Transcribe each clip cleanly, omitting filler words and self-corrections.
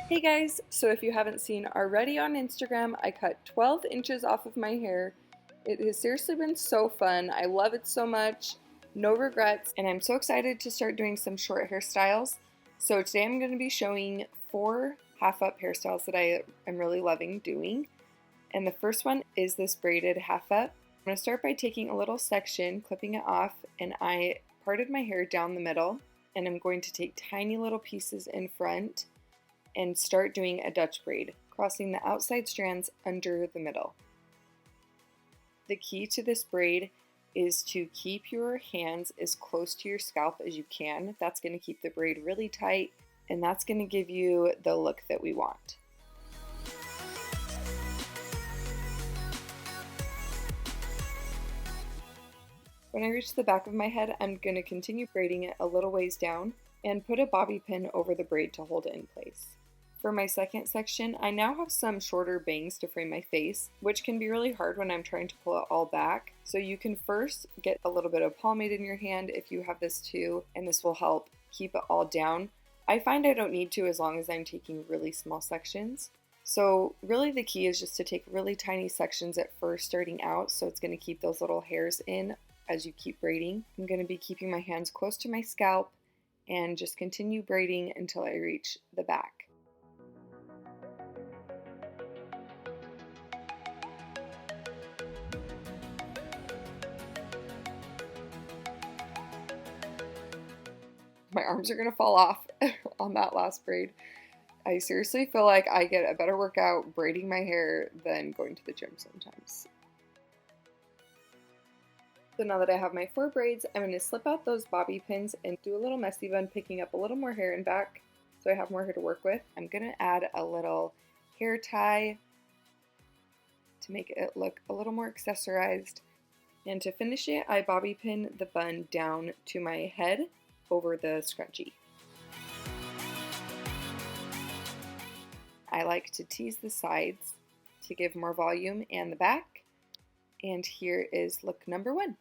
Hey guys, so if you haven't seen already on Instagram, I cut 12 inches off of my hair. It has seriously been so fun. I love it so much. No regrets, and I'm so excited to start doing some short hairstyles. So today I'm going to be showing 4 half up hairstyles that I am really loving doing. And the first one is this braided half up. I'm going to start by taking a little section, clipping it off, and I parted my hair down the middle, and I'm going to take tiny little pieces in front and start doing a Dutch braid, crossing the outside strands under the middle. The key to this braid is to keep your hands as close to your scalp as you can. That's going to keep the braid really tight, and that's going to give you the look that we want. When I reach the back of my head, I'm going to continue braiding it a little ways down and put a bobby pin over the braid to hold it in place. For my second section, I now have some shorter bangs to frame my face, which can be really hard when I'm trying to pull it all back. So you can first get a little bit of pomade in your hand if you have this too, and this will help keep it all down. I find I don't need to as long as I'm taking really small sections. So really the key is just to take really tiny sections at first starting out, so it's going to keep those little hairs in as you keep braiding. I'm going to be keeping my hands close to my scalp and just continue braiding until I reach the back. My arms are going to fall off on that last braid. I seriously feel like I get a better workout braiding my hair than going to the gym sometimes. So now that I have my 4 braids, I'm going to slip out those bobby pins and do a little messy bun, picking up a little more hair in back so I have more hair to work with. I'm going to add a little hair tie to make it look a little more accessorized. And to finish it, I bobby pin the bun down to my head over the scrunchie. I like to tease the sides to give more volume and the back. And here is look number 1.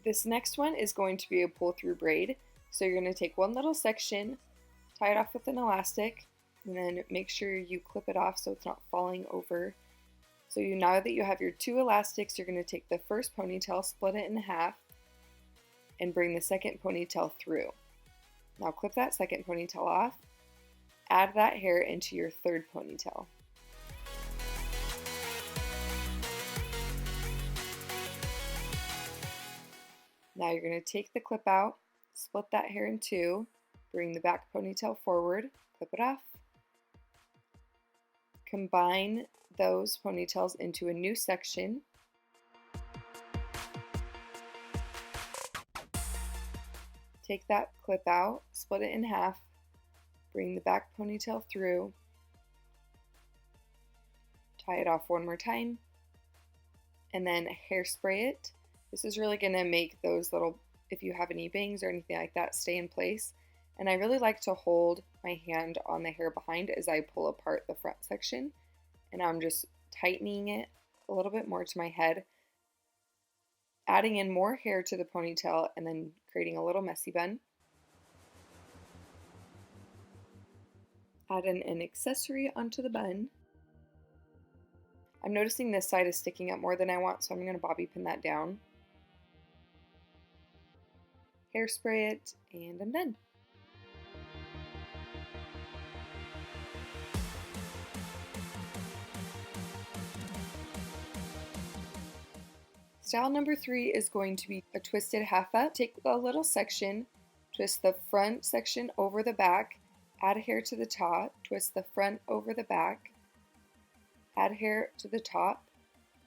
This next one is going to be a pull-through braid. So you're going to take one little section, tie it off with an elastic, and then make sure you clip it off so it's not falling over. So now that you have your 2 elastics, you're going to take the first ponytail, split it in half, and bring the second ponytail through. Now clip that second ponytail off, add that hair into your third ponytail. Now you're going to take the clip out, split that hair in 2, bring the back ponytail forward, clip it off, combine those ponytails into a new section. Take that clip out, split it in half, bring the back ponytail through, tie it off one more time, and then hairspray it. This is really going to make those little, if you have any bangs or anything like that, stay in place. And I really like to hold my hand on the hair behind as I pull apart the front section. And I'm just tightening it a little bit more to my head, adding in more hair to the ponytail, and then creating a little messy bun. Add in an accessory onto the bun. I'm noticing this side is sticking up more than I want, so I'm going to bobby pin that down. Hairspray it, and I'm done. Style number 3 is going to be a twisted half up. Take a little section, twist the front section over the back, add hair to the top, twist the front over the back, add hair to the top,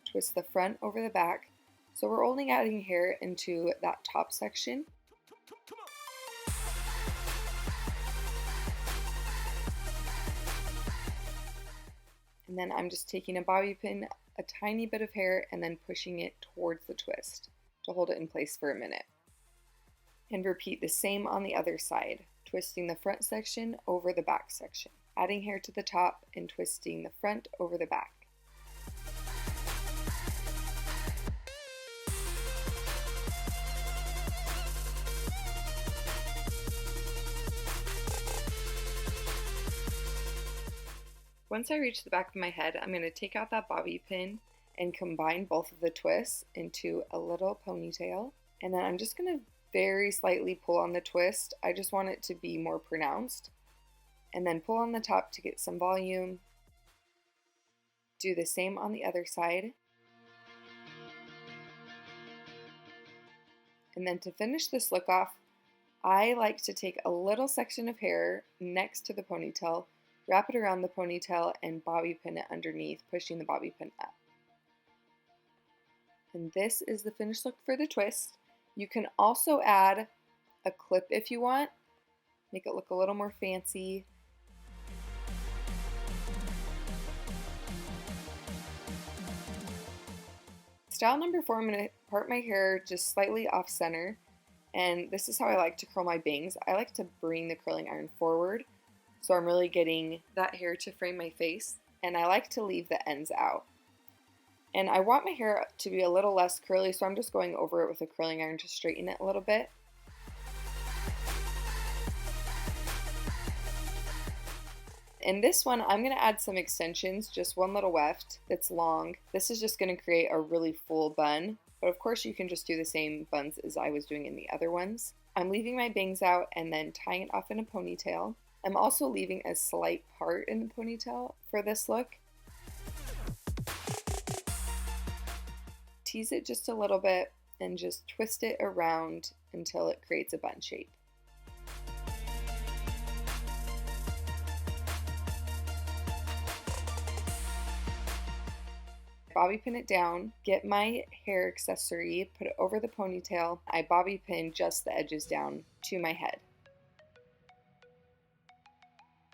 twist the front over the back. So we're only adding hair into that top section. And then I'm just taking a bobby pin, a tiny bit of hair, and then pushing it towards the twist to hold it in place for a minute. And repeat the same on the other side. twisting the front section over the back section, adding hair to the top and twisting the front over the back. Once I reach the back of my head, I'm going to take out that bobby pin and combine both of the twists into a little ponytail. And then I'm just going to very slightly pull on the twist. I just want it to be more pronounced. And then pull on the top to get some volume. Do the same on the other side. And then to finish this look off, I like to take a little section of hair next to the ponytail, wrap it around the ponytail, and bobby pin it underneath, pushing the bobby pin up. And this is the finished look for the twist. You can also add a clip if you want, make it look a little more fancy. Style number 4, I'm going to part my hair just slightly off center, and this is how I like to curl my bangs. I like to bring the curling iron forward, so I'm really getting that hair to frame my face, and I like to leave the ends out. And I want my hair to be a little less curly, so I'm just going over it with a curling iron to straighten it a little bit. In this one, I'm going to add some extensions, just one little weft that's long. This is just going to create a really full bun, but of course you can just do the same buns as I was doing in the other ones. I'm leaving my bangs out and then tying it off in a ponytail. I'm also leaving a slight part in the ponytail for this look. Tease it just a little bit and just twist it around until it creates a bun shape. Bobby pin it down, get my hair accessory, put it over the ponytail. I bobby pin just the edges down to my head.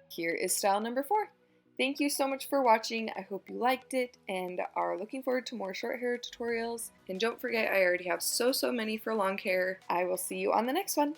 Here is style number 4. Thank you so much for watching. I hope you liked it and are looking forward to more short hair tutorials. And don't forget, I already have so many for long hair. I will see you on the next one.